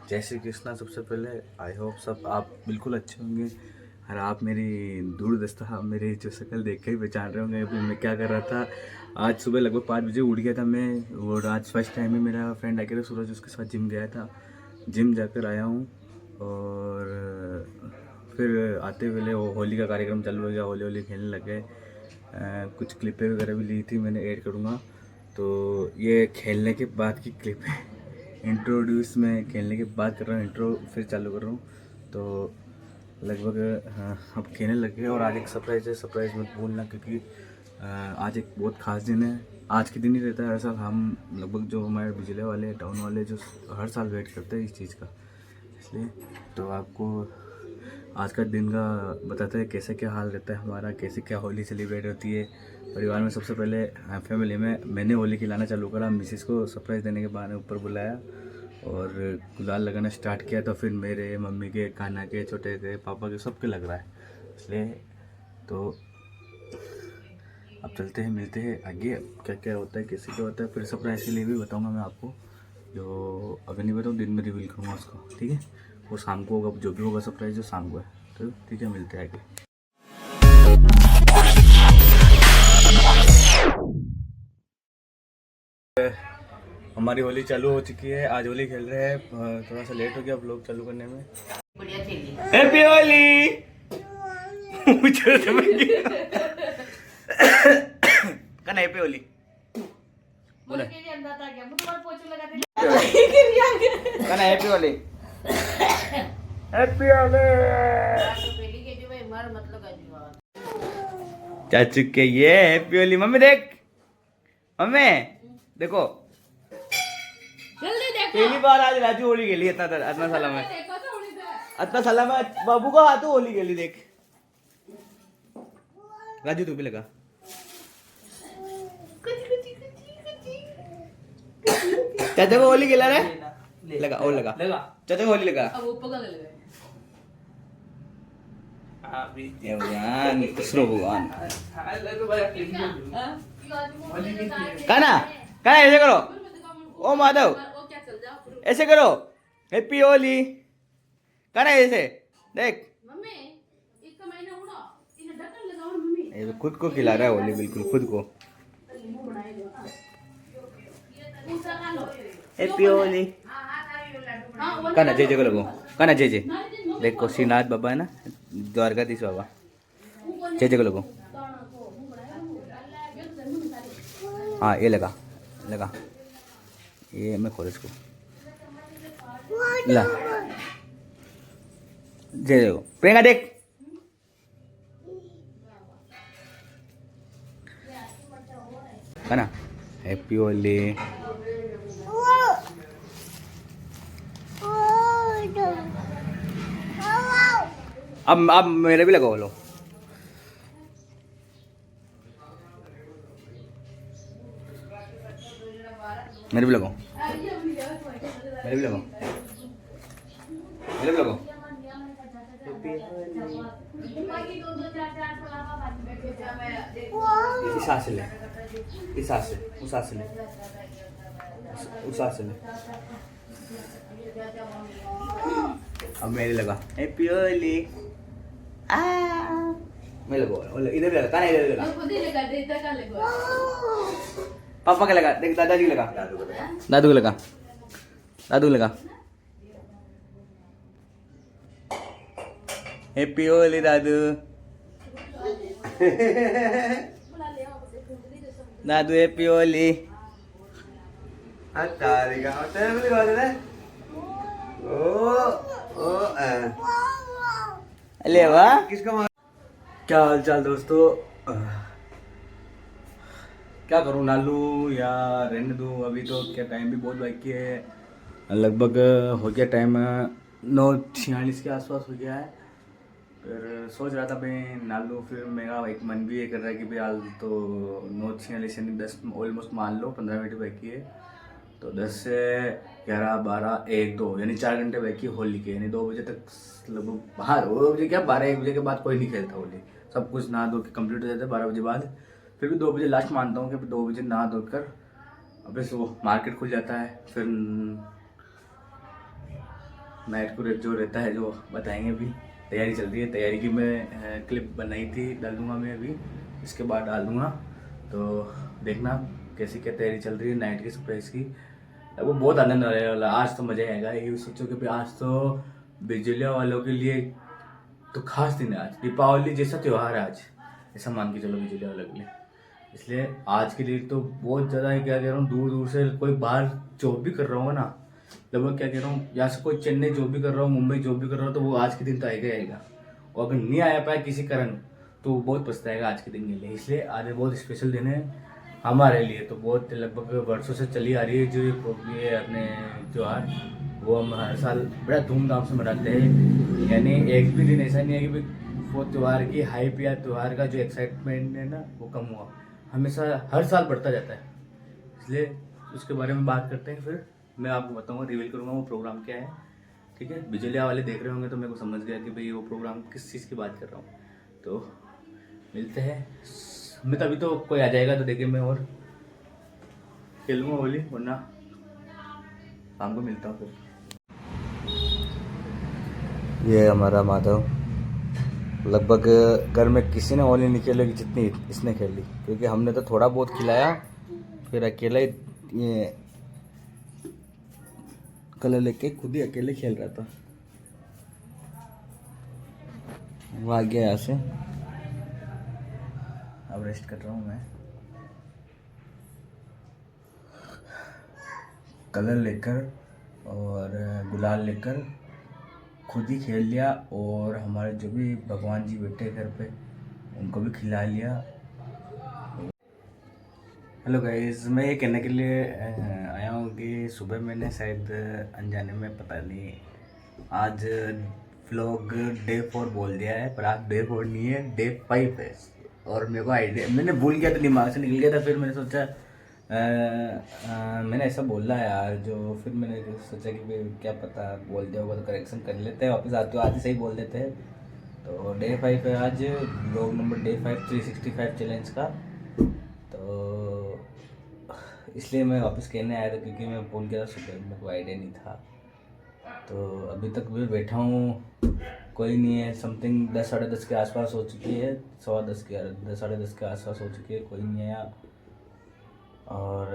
जय श्री कृष्णा। सबसे पहले आई होप सब आप बिल्कुल अच्छे होंगे और आप मेरी दूरदर्शिता मेरी जो शक्ल देख के ही पहचान रहे होंगे अभी मैं क्या कर रहा था। आज सुबह लगभग 5 बजे उठ गया था मैं, और आज फर्स्ट टाइम ही मेरा फ्रेंड आके था सूरज, उसके साथ जिम गया था। जिम जाकर आया हूँ और फिर आते हुए वो होली का कार्यक्रम चालू हो गया, होली होली खेलने लग गए। कुछ क्लिपें वगैरह भी ली थी मैंने, ऐड करूँगा। तो ये खेलने के बाद की क्लिप है। इंट्रोड्यूस में खेलने के बाद कर रहा हूँ, इंट्रो फिर चालू कर रहा हूँ। तो लगभग हाँ अब खेलने लगे। और आज एक सरप्राइज़ है, सरप्राइज़ मत भूलना, क्योंकि आज एक बहुत ख़ास दिन है। आज के दिन ही रहता है हर साल। हम लगभग जो हमारे बिजली वाले टाउन वाले जो हर साल वेट करते हैं इस चीज़ का, इसलिए तो आपको आज का दिन का बताते हैं कैसे क्या हाल रहता है हमारा, कैसे क्या होली सेलिब्रेट होती है परिवार में। सबसे पहले फैमिली में मैंने होली खिलाना चालू करा, मिसिस को सरप्राइज़ देने के बाद ऊपर बुलाया और गुलाल लगाना स्टार्ट किया। तो फिर मेरे मम्मी के, कान्हा के, छोटे के, पापा के, सबके लग रहा है, इसलिए तो अब चलते हैं, मिलते हैं आगे क्या क्या होता है, कैसे क्या होता है। फिर सरप्राइज़ के लिए भी बताऊँगा मैं आपको, जो अगर नहीं बताऊँ दिन में रिवील करूँगा उसको, ठीक है। वो शाम को होगा, जो भी होगा सरप्राइज़ जो शाम को है। तो ठीक है, मिलते हैं आगे। हमारी होली चालू हो चुकी है, आज होली खेल रहे हैं। थोड़ा सा लेट हो गया ब्लॉग चालू करने में। हैप्पी होली। कहना हैप्पी होली बोले, कहना हैप्पी होली, हैप्पी होली। चाचू के ये हैप्पी होली। मम्मी देख, मम्मी देखो, पहली बार आज राजू होली खेली इतना साला में, इतना साला में बाबू का हाथ होली खेली। देख राजू तू भी लगा, चाचा को होली खेला रे, लगा और लगा, चाचा को होली लगा। भगवान कृष्ण भगवान, कहना कहना ऐसे करो, ओ माधव ऐसे करो, हैप्पी होली कहना ऐसे। देख ये तो खुद को खिला रहा है होली, बिल्कुल खुद को। हैप्पी होली कहना, जय जय को लगो, कहना जय जय। देखो श्रीनाथ बाबा है ना, द्वारकाधीश बाबा, जय जय को लगो। हाँ ये लगा लगा, ये मैं खोल इसको ला, जय जय को प्रियंका देख। है ना, हैप्पी होली। अब मेरे भी लगाओ लो, मेरे भी लगाओ, मेरे भी लगाओ, मेरे भी लगाओ। इस सांस ले, इस सांस ले, उस सांस ले, उस सांस ले। अब मेरे लगा हैप्पी होली। मैं लगा इधर लगा, काना इधर लगा, पापा का लगा, देख दादाजी लगा, दादू को लगा, दादू लगा। हैप्पी होली दादू। दादू हैप्पी होली। अरे वाह, किसका क्या हाल चाल दोस्तों। क्या करूँ, नालू या रहने दूँ। अभी तो क्या टाइम भी बहुत बाकी है, लगभग हो गया टाइम 9:46 के आसपास हो गया है। फिर सोच रहा था मैं नालू, फिर मेरा एक मन भी ये कर रहा है कि भाई हाल तो 9:46 यानी 10 ऑलमोस्ट मान लो 15 मिनट बाकी है। तो 10 से 11, 12, 1, 2 यानी 4 घंटे बाकी होली के, यानी 2 बजे तक लगभग बाहर। 2 बजे क्या, 12, 1 बजे के बाद कोई नहीं खेलता होली, सब कुछ नहा धो के कम्प्लीट हो जाता है 12 बजे बाद। फिर भी 2 बजे लास्ट मानता हूँ कि 2 बजे नहा धो कर अब वो मार्केट खुल जाता है। फिर नाइट को जो रहता है जो बताएंगे। अभी तैयारी चल रही है, तैयारी की मैं क्लिप बनाई थी, डाल दूँगा मैं अभी, इसके बाद डाल दूँगा। तो देखना कैसी क्या तैयारी चल रही है नाइट की सरप्राइज़ की। वो बहुत आनंद आने वाला, आज तो मज़ा आएगा। ये सोचो कि भाई आज तो बिजलिया वालों के लिए तो खास दिन है, आज दीपावली जैसा त्यौहार है आज, ऐसा मान के चलो बिजलिया वालों के लिए। इसलिए आज के लिए तो बहुत ज़्यादा है, क्या कह रहा हूँ, दूर दूर से कोई बाहर जॉब भी कर रहा होगा ना, लगभग क्या कह रहा हूँ, यहाँ से कोई चेन्नई जॉब भी कर रहा हो, मुंबई जॉब भी कर रहा हो, तो वो आज के दिन तो आएगा ही आएगा। और अगर नहीं आया पाया किसी कारण तो वो बहुत पछताएगा आज के दिन के लिए। इसलिए आज बहुत स्पेशल दिन है हमारे लिए। तो बहुत लगभग वर्षों से चली आ रही है जो ये अपने त्यौहार, वो हम हर साल बड़ा धूमधाम से मनाते हैं। यानी एक भी दिन ऐसा नहीं है कि भाई वो त्यौहार की हाइप या त्यौहार का जो एक्साइटमेंट है ना वो कम हुआ, हमेशा हर साल बढ़ता जाता है। इसलिए उसके बारे में बात करते हैं, फिर मैं आपको बताऊंगा, रिवील करूंगा वो प्रोग्राम क्या है। ठीक है, बिजलिया वाले देख रहे होंगे तो मेरे को समझ गया कि भाई वो प्रोग्राम किस चीज़ की बात कर रहा हूँ। तो मिलते हैं, मैं तो अभी तो कोई आ जाएगा तो देखिए मैं और खेलूँगा होली, वरना शाम को मिलता हूँ फिर। ये हमारा माधव, लगभग घर में किसी ने होली नहीं खेलेगी जितनी इसने खेली, क्योंकि हमने तो थोड़ा बहुत खिलाया, फिर अकेला ही ये कलर लेके खुद ही अकेले खेल रहा था। वो आ गया यहाँ से, अब रेस्ट कर रहा हूँ मैं। कलर लेकर और गुलाल लेकर खुद ही खेल लिया, और हमारे जो भी भगवान जी बैठे घर पे उनको भी खिला लिया। हेलो गाइस, मैं ये कहने के लिए आया हूँ कि सुबह मैंने शायद अनजाने में, पता नहीं, आज व्लॉग डे 4 बोल दिया है, पर आज डे 4 नहीं है, डे 5 है। और मेरे को आइडिया, मैंने भूल गया था, दिमाग से निकल गया था। फिर मैंने सोचा मैंने ऐसा बोला है जो, फिर मैंने सोचा कि भाई क्या पता बोल दिया होगा तो करेक्शन कर लेते हैं, वापस आते हो आज ही सही बोल देते हैं। तो डे 5 है आज, व्लॉग नंबर डे 5 365 चैलेंज का। तो इसलिए मैं वापस कहने आया था, क्योंकि मैं भूल गया था, सुबह मेरे को आइडिया नहीं था। तो अभी तक भी बैठा हूँ, कोई नहीं है। समथिंग 10 साढ़े 10 के आसपास हो चुकी है, 10:15 के 10 साढ़े 10 के आसपास हो चुकी है, कोई नहीं है यहाँ। और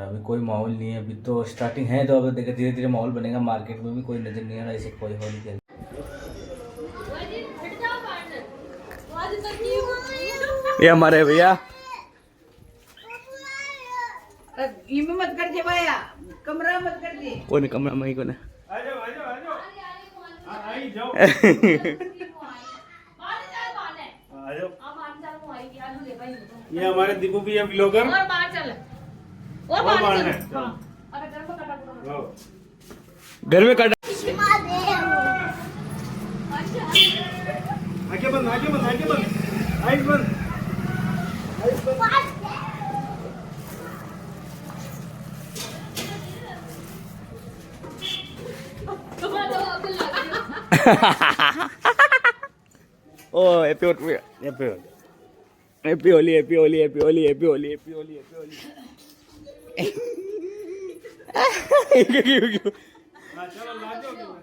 अभी कोई माहौल नहीं है, अभी तो स्टार्टिंग है, तो अब देखिए धीरे धीरे माहौल बनेगा। मार्केट में भी कोई नज़र नहीं आ रहा, ऐसे कोई होली खेल। ये हमारे भैया मत कर जे भैया, कमरा मत कर जे। कौन है कमरा में, कौन है? आ जाओ आ जाओ आ जाओ आई जाओ आ जाओ। ये हमारे दीपू भैया ब्लॉगर, और बाहर चल, और बाहर चल। हाँ, अरे घर में कटा पूरा। घर में काटा। आगे बंद आगे बंद आगे बंद, आइस बंद आइस बंद। Oh happy Holi, happy Holi, happy Holi, happy Holi, happy Holi, happy Holi, happy Holi, happy Holi. क्यों चलो ला जाओ।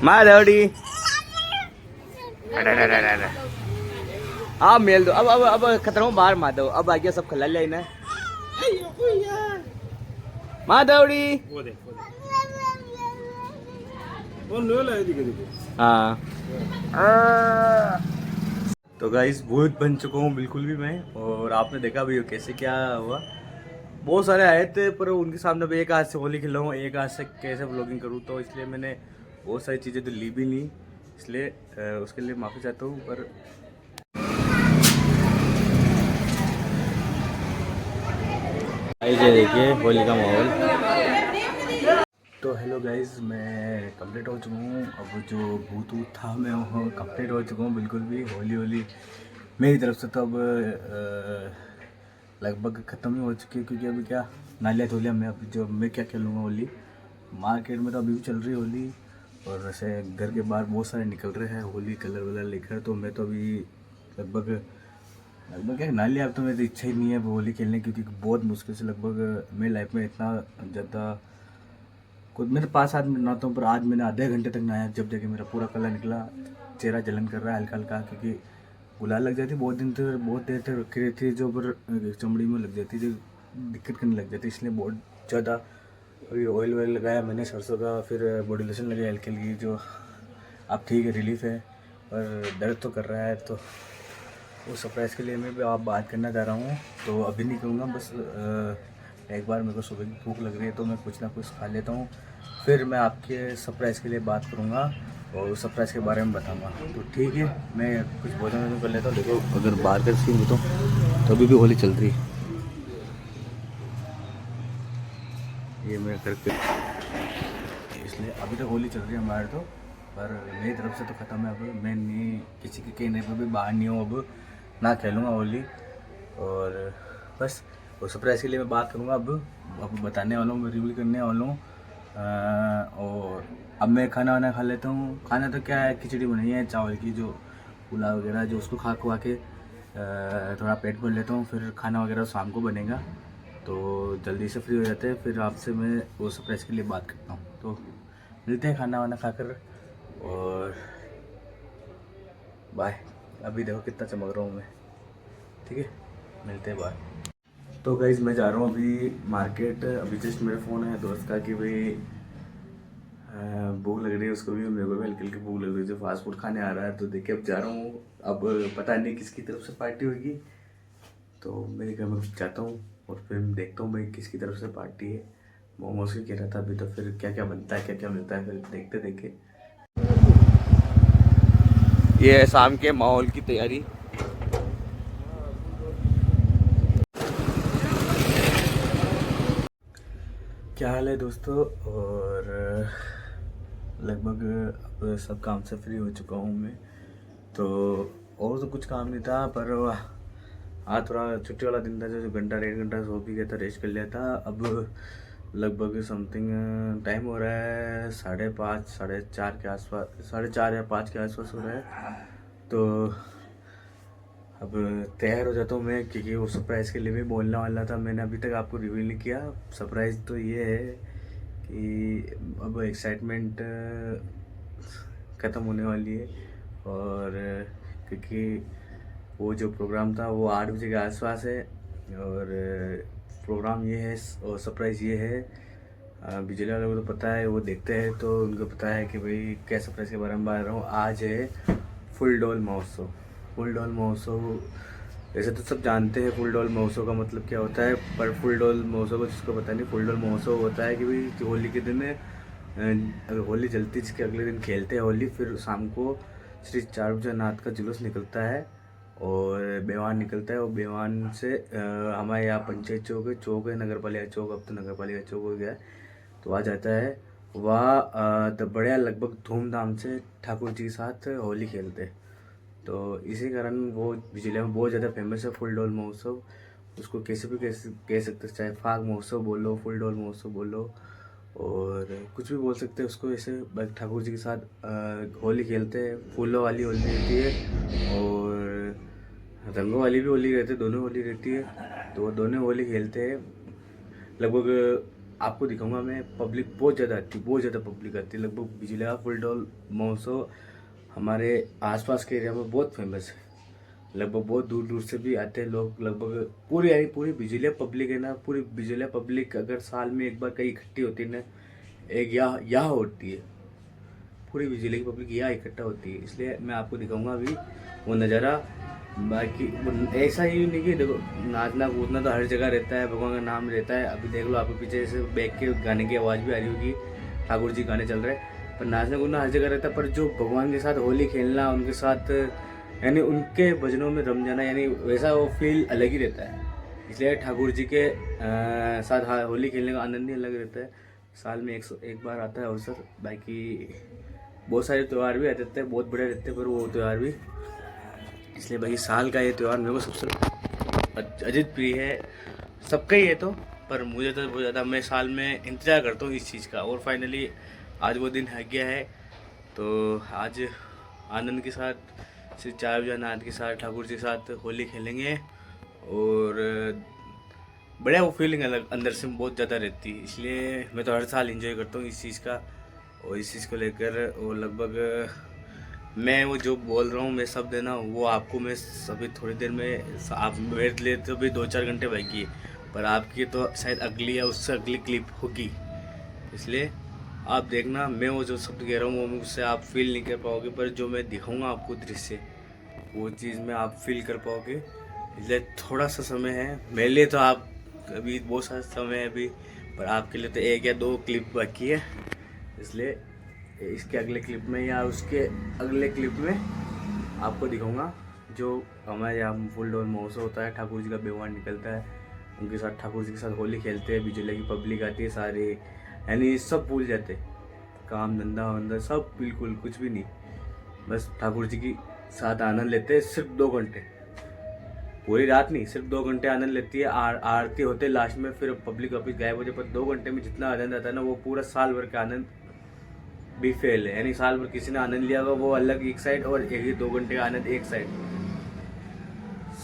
माधवड़ी, आप मेल दो। अब खतरा हूँ बाहर माधव, अब आ गया, सब खिला लिया इन्हें। माधवड़ी, वो देख वो लो ला दिखे। हाँ। तो गाइस भूत बन चुका हूँ बिल्कुल भी मैं, और आपने देखा भाई कैसे क्या हुआ। बहुत सारे आए थे, पर उनके सामने भी एक हाथ से होली खेला हूँ, एक हाथ से कैसे व्लॉगिंग करूँ, तो इसलिए मैंने बहुत सारी चीज़ें तो ली भी नहीं, इसलिए उसके लिए माफ़ी चाहता हूँ। पर देखिए होली का माहौल। तो हेलो गाइस, मैं कंप्लीट हो चुका हूँ। अब जो भूत वूत था मैं वो कंप्लीट हो चुका हूँ बिल्कुल भी। होली मेरी तरफ से तो अब लगभग ख़त्म ही हो चुकी है, क्योंकि अभी क्या नालिया धोलिया में अभी जो मैं क्या खेलूँगा होली। मार्केट में तो अभी भी चल रही है होली, और वैसे घर के बाहर बहुत सारे निकल रहे हैं होली कलर वलर लेकर। तो मैं तो अभी लगभग लगभग क्या ना लिया, अब तो मेरी इच्छा ही नहीं है होली खेलने की, क्योंकि बहुत मुश्किल से लगभग मेरी लाइफ में इतना ज़्यादा कुछ मेरे 5-7 मिनट नहाता हूँ, पर आज मैंने आधे घंटे तक नहाया, जब जाके मेरा पूरा कलर निकला। चेहरा जलन कर रहा है हल्का हल्का, क्योंकि गुलाल लग जाती बहुत दिन तक, बहुत देर तक रखी रहती है जो, पर चमड़ी में लग जाती है जो दिक्कत करने लग जाती है, इसलिए बहुत ज़्यादा अभी ऑयल वॉयल लगाया मैंने सरसों का, फिर बॉडी लोशन लगाया हल्की हल्की, जो अब ठीक है, रिलीफ है, पर दर्द तो कर रहा है। तो वो सरप्राइज़ के लिए मैं भी आप बात करना चाह रहा हूँ, तो अभी नहीं करूँगा, बस एक बार मेरे को सुबह की भूख लग रही है तो मैं कुछ ना कुछ खा लेता हूँ, फिर मैं आपके सरप्राइज़ के लिए बात करूँगा और उस सरप्राइज़ के बारे में बताऊँगा। तो ठीक है, मैं कुछ भोजन कर लेता हूँ। देखो अगर बाहर का सीन बताऊँ तो अभी भी होली चल रही है, ये मेरे घर पे, इसलिए अभी तक होली चल रही है हमारे तो, पर मेरी तरफ से तो ख़त्म है। अब मैं नहीं किसी के कहने पर भी बाहर नहीं हूँ, अब ना खेलूँगा होली, और बस वो सरप्राइज़ के लिए मैं बात करूँगा। अब बताने वाला हूँ, मैं रिवील करने वाला हूँ। और अब मैं खाना वाना खा लेता हूँ। खाना तो क्या है, खिचड़ी बनाई है चावल की, जो पुलाव वगैरह, जो उसको खा के थोड़ा पेट भर लेता हूँ, फिर खाना वगैरह शाम को बनेगा, तो जल्दी से फ्री हो जाते हैं, फिर आपसे मैं वो सरप्राइज़ के लिए बात करता हूँ। तो मिलते हैं खाना वाना खाकर, और बाय। अभी देखो कितना चमक रहा हूँ मैं, ठीक है, मिलते हैं बाय। तो गाइज़ मैं जा रहा हूँ अभी मार्केट, अभी जस्ट मेरा फ़ोन है दोस्त का कि भाई भूख लग रही है उसको भी, मेरे को भी हल्की हल्की भूख लग रही है, जो फास्ट फूड खाने आ रहा है, तो देखिए अब जा रहा हूँ। अब पता नहीं किसकी तरफ से पार्टी होगी, तो मेरे घर में जाता हूँ और फिर देखता हूँ भाई किसकी तरफ से पार्टी है। मोमोज की कह रहा था अभी, तो फिर क्या क्या बनता है, क्या क्या मिलता है, फिर देखते देखे। ये है शाम के माहौल की तैयारी। क्या हाल है दोस्तों, और लगभग अब सब काम से फ्री हो चुका हूँ मैं, तो और तो कुछ काम नहीं था, पर आज थोड़ा छुट्टी वाला दिन था, जो घंटा 1.5 घंटा सो भी गया था, रेस्ट कर लिया था। अब लगभग समथिंग टाइम हो रहा है 5:30 4:30 के आसपास, 4:30 या 5 के आसपास हो रहा है। तो अब तैयार हो जाता हूँ मैं, क्योंकि वो सरप्राइज़ के लिए भी बोलने वाला था, मैंने अभी तक आपको रिवील नहीं किया। सरप्राइज़ तो ये है कि अब एक्साइटमेंट ख़त्म होने वाली है, और क्योंकि वो जो प्रोग्राम था वो 8 बजे के आसपास है, और प्रोग्राम ये है और सरप्राइज़ ये है, बिजली वालों को तो पता है, वो देखते हैं तो उनको पता है कि भाई क्या सरप्राइज़ के बारे में बात रहा हूँ। आज है फुल डॉल महोत्सव। फुल डॉल महोत्सव वैसे तो सब जानते हैं फुल डॉल महोत्सव का मतलब क्या होता है, पर फुल डॉल महोत्सव को जिसको पता नहीं, फुल डॉल महोत्सव होता है कि भाई होली के दिन अगर होली जलती जिसके अगले दिन खेलते हैं होली, फिर शाम को श्री चारभुजानाथ का जुलूस निकलता है और बेवान निकलता है, और बेवान से हमारे यहाँ पंचायत चौक है, नगर पालिका चौक, अब तो नगर पालिका चौक हो गया है, तो वहाँ जाता है। वहाँ बढ़िया लगभग धूमधाम से ठाकुर जी के साथ होली खेलते हैं, तो इसी कारण वो बिजलिया में बहुत ज़्यादा फेमस है फुल डॉल महोत्सव। उसको कैसे भी कह सकते हैं, चाहे फाग महोत्सव बोलो, फुल डॉल महोत्सव बोलो, और कुछ भी बोल सकते हैं उसको। ऐसे ठाकुर जी के साथ होली खेलते हैं, फूलों वाली होली रहती है और रंगों वाली भी होली रहती है, दोनों होली रहती है, तो दोनों होली खेलते हैं। लगभग आपको दिखाऊंगा मैं, पब्लिक बहुत ज़्यादा आती है, बहुत ज़्यादा पब्लिक आती है। लगभग बिजलिया फुल डॉल महोत्सव हमारे आसपास के एरिया में बहुत फेमस है, लगभग बहुत दूर दूर से भी आते हैं लोग। लगभग पूरी यानी पूरी बिजलिया पब्लिक है ना, पूरी बिजलिया पब्लिक अगर साल में एक बार कहीं इकट्ठी होती है ना, एक यहाँ होती है, पूरी बिजली की पब्लिक यहाँ इकट्ठा होती है, इसलिए मैं आपको दिखाऊंगा अभी वो नज़ारा। बाकी ऐसा ही नहीं कि देखो नाचना कूदना तो हर जगह रहता है, भगवान का नाम रहता है। अभी देख लो आपके पीछे से बैक के गाने की आवाज़ भी आ रही होगी, ठाकुर जी गाने चल रहे हैं, पर नाचना कूदना हर जगह रहता है। पर जो भगवान के साथ होली खेलना, उनके साथ यानी उनके भजनों में रम जाना, यानी वैसा वो फील अलग ही रहता है। इसलिए ठाकुर जी के साथ होली खेलने का आनंद ही अलग रहता है। साल में एक बार आता है अवसर। बाकी बहुत सारे त्यौहार भी आ जाते हैं, बहुत बड़े रहते हैं, पर वो त्यौहार भी, इसलिए भाई साल का ये त्यौहार मेरे को सबसे अजित प्रिय है। सबका ही है तो, पर मुझे तो बहुत ज़्यादा, मैं साल में इंतज़ार करता हूँ इस चीज़ का, और फाइनली आज वो दिन आ गया है। तो आज आनंद के साथ श्री चार भुजानाथ के साथ, ठाकुर जी के साथ होली खेलेंगे। और बढ़िया वो फीलिंग अलग अंदर से बहुत ज़्यादा रहती है, इसलिए मैं तो हर साल एंजॉय करता हूँ इस चीज़ का। और इस चीज़ को लेकर वो लगभग मैं वो जो बोल रहा हूँ मैं सब देना वो आपको मैं अभी थोड़ी देर में, आप वेट ले तो भी 2-4 घंटे बाकी है, पर आपकी तो शायद अगली या उससे अगली क्लिप होगी, इसलिए आप देखना। मैं वो जो शब्द कह रहा हूँ वो मुझसे आप फील नहीं कर पाओगे, पर जो मैं दिखाऊंगा आपको दृश्य वो चीज़ में आप फील कर पाओगे। इसलिए थोड़ा सा समय है मेरे लिए, तो आप अभी बहुत सारा समय है अभी, पर आपके लिए तो 1 या 2 क्लिप बाकी है, इसलिए इसके अगले क्लिप में या उसके अगले क्लिप में आपको दिखाऊंगा जो हमारे यहाँ फुल डोल महोत्सव होता है, ठाकुर जी का बेवान निकलता है, उनके साथ ठाकुर जी के साथ होली खेलते हैं, बिजली की पब्लिक आती है सारी, यानी सब भूल जाते, काम धंधा वंदा सब बिल्कुल कुछ भी नहीं, बस ठाकुर जी की साथ आनंद लेते हैं। सिर्फ 2 घंटे, पूरी रात नहीं, सिर्फ 2 घंटे आनंद लेती है। आरती होते लास्ट में, फिर पब्लिक वापिस गायब हो जाए, पर 2 घंटे में जितना आनंद आता है ना वो पूरा साल भर का आनंद भी फेल है, यानी साल भर किसी ने आनंद लिया होगा वो अलग एक साइड, और एक ही 2 घंटे का आनंद एक साइड,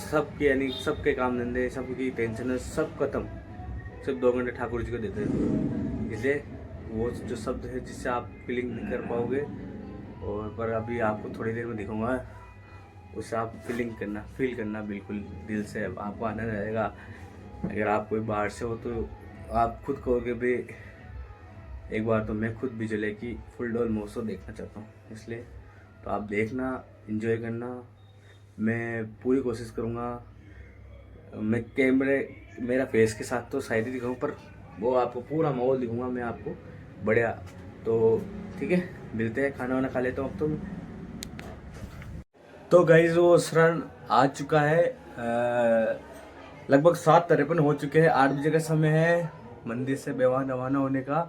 सबके यानी सबके काम धंधे सबकी टेंशन सब खत्म, सिर्फ 2 घंटे ठाकुर जी को देते हैं। इसलिए वो जो शब्द है जिससे आप फीलिंग नहीं कर पाओगे, और पर अभी आपको थोड़ी देर में दिखाऊंगा, उससे आप फील करना बिल्कुल दिल से, आपको आनंद आएगा। अगर आप कोई बाहर से हो तो आप खुद कहोगे भाई एक बार तो मैं खुद बिजली की फुल डोल महोत्सव देखना चाहता हूँ, इसलिए तो आप देखना, एंजॉय करना। मैं पूरी कोशिश करूँगा, मैं मेरा फेस के साथ तो शायद ही दिखाऊँ, पर वो आपको पूरा माहौल दिखाऊंगा मैं आपको बढ़िया। तो ठीक है, मिलते हैं, खाना वाना खा लेता हूँ अब तो गाइज वो शरण आ चुका है, लगभग 7:53 हो चुके हैं, 8 बजे का समय है मंदिर से बेवान रवाना होने का।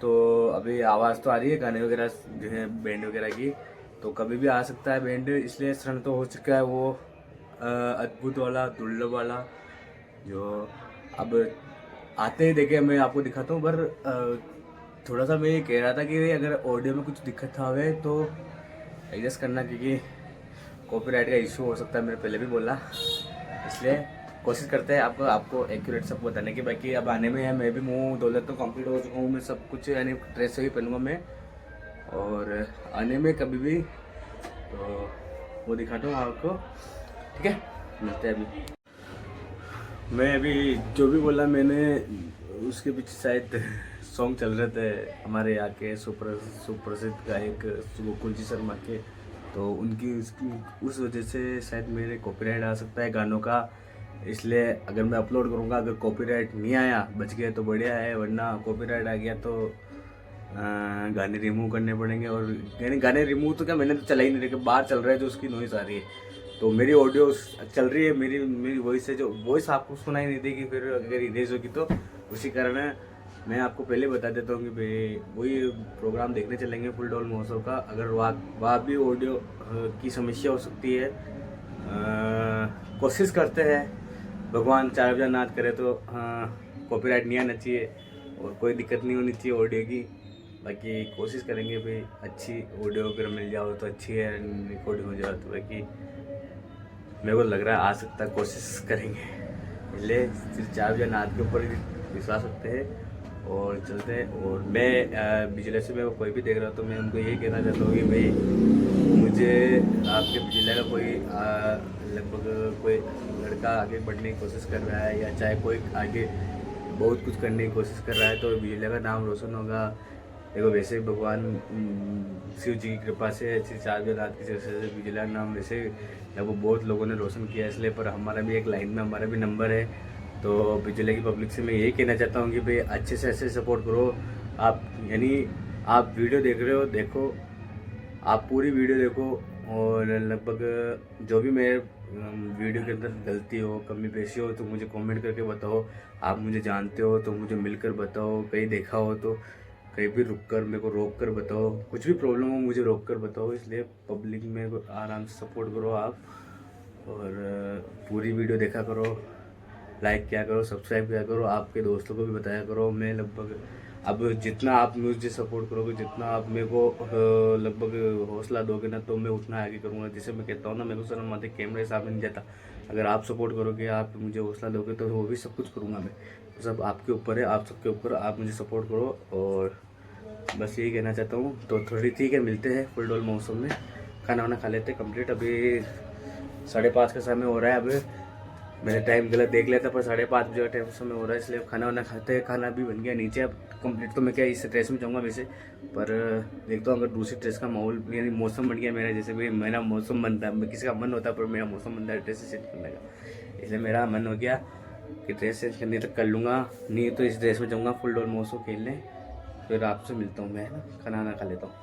तो अभी आवाज़ तो आ रही है गाने वगैरह जो है बैंड वगैरह की, तो कभी भी आ सकता है बैंड, इसलिए शरण तो हो चुका है वो अद्भुत वाला, दुर्लभ वाला, जो अब आते ही देखे मैं आपको दिखाता हूँ। पर थोड़ा सा मैं ये कह रहा था कि अगर ऑडियो में कुछ दिक्कत आवे तो एडजस्ट करना, क्योंकि कॉपीराइट का इशू हो सकता है, मैंने पहले भी बोला, इसलिए कोशिश करते हैं आपको एक्यूरेट सब बताने की। बाकी अब आने में है, मैं भी मुँह दौलत तो कंप्लीट हो चुका हूँ, मैं सब कुछ यानी ड्रेस ही पहनूंगा मैं, और आने में कभी भी तो वो दिखाता हूँ आपको, ठीक है, मिलते हैं अभी। मैं अभी जो भी बोला मैंने उसके पीछे शायद सॉन्ग चल रहे थे हमारे यहाँ के सुप्रसिद्ध गायक गोकुल जी शर्मा के, तो उसकी उस वजह से शायद मेरे कॉपीराइट आ सकता है गानों का, इसलिए अगर मैं अपलोड करूँगा, अगर कॉपीराइट नहीं आया, बच गया तो बढ़िया है, वरना कॉपीराइट आ गया तो गाने रिमूव करने पड़ेंगे। और यानी गाने रिमूव तो क्या, मैंने तो चला ही नहीं रखा, बाहर चल रहा है जो उसकी नॉइस आ रही है, तो मेरी ऑडियो चल रही है, मेरी वॉइस है, जो वॉइस आपको सुनाई नहीं देगी, फिर अगर इरेज होगी तो उसी कारण मैं आपको पहले बता देता हूँ कि भाई वही प्रोग्राम देखने चलेंगे फुल डोल महोत्सव का। अगर वहाँ भी ऑडियो की समस्या हो सकती है, कोशिश करते हैं, भगवान चार भुजानाथ करे तो कॉपीराइट नहीं आना चाहिए और कोई दिक्कत नहीं होनी चाहिए ऑडियो की। बाकी कोशिश करेंगे भाई अच्छी ऑडियो अगर मिल जाओ तो अच्छी है, रिकॉर्डिंग हो जाए तो, बाकी मेरे को लग रहा है आ सकता है, कोशिश करेंगे। इसलिए सिर्फ चार भुजानाथ के ऊपर विश्वास रखते हैं और चलते हैं। और मैं बिजली से मैं कोई भी देख रहा हूँ तो मैं उनको यही कहना चाहता हूँ कि भाई मुझे आपके बिजली का कोई लगभग कोई लड़का आगे बढ़ने की कोशिश कर रहा है, या चाहे कोई आगे बहुत कुछ करने की कोशिश कर रहा है, तो बिजली का नाम रोशन होगा। देखो वैसे भगवान शिव जी की कृपा से, श्री चार भुजानाथ की कृपा से बिजली का नाम वैसे लगभग बहुत लोगों ने रोशन किया, इसलिए पर हमारा भी एक लाइन में हमारा भी नंबर है। तो बिजली की पब्लिक से मैं यही कहना चाहता हूँ कि भाई अच्छे से ऐसे सपोर्ट करो आप, यानी आप वीडियो देख रहे हो, देखो आप पूरी वीडियो देखो, और लगभग जो भी मेरे वीडियो के अंदर गलती हो, कमी पेशी हो तो मुझे कमेंट करके बताओ। आप मुझे जानते हो तो मुझे मिलकर बताओ, कहीं देखा हो तो कहीं भी रुक कर मेरे को रोक कर बताओ, कुछ भी प्रॉब्लम हो मुझे रोक कर बताओ। इसलिए पब्लिक में आराम से सपोर्ट करो आप, और पूरी वीडियो देखा करो, लाइक किया करो, सब्सक्राइब किया करो, आपके दोस्तों को भी बताया करो। मैं लगभग अब जितना आप मुझे सपोर्ट करोगे, जितना आप मेरे को लगभग हौसला दोगे ना, तो मैं उतना आगे करूँगा। जैसे मैं कहता हूँ ना, मेरे को शर्म आती है, कैमरे के सामने नहीं जाता। अगर आप सपोर्ट करोगे, आप मुझे हौसला दोगे, तो वो भी सब कुछ करूँगा मैं। तो सब आपके ऊपर है, आप सबके ऊपर, आप मुझे सपोर्ट करो। और बस यही कहना चाहता हूँ। तो थोड़ी ठीक है, मिलते हैं फुल डोल मौसम में। खाना वाना खा लेते हैं कंप्लीट। अभी 5:30 का समय हो रहा है। अभी मैंने टाइम गलत देख लिया था, पर 5:30 बजे का टाइम समय हो रहा है, इसलिए खाना वाना खाते हैं। खाना भी बन गया नीचे अब कंप्लीट। तो मैं क्या इस ड्रेस में जाऊँगा वैसे, पर देखता हूँ अगर दूसरी ड्रेस का माहौल यानी मौसम बन गया मेरा, जैसे भी मेरा मौसम बनता है, किसी का मन होता है, पर मेरा मौसम बनता है ड्रेस चेंज करने का। इसलिए मेरा मन हो गया कि ड्रेस चेंज करने तक कर लूँगा, नहीं तो इस ड्रेस में जाऊँगा फुल डोल मौसम खेलने। फिर आपसे मिलता हूँ मैं, खाना वाना खा लेता हूँ।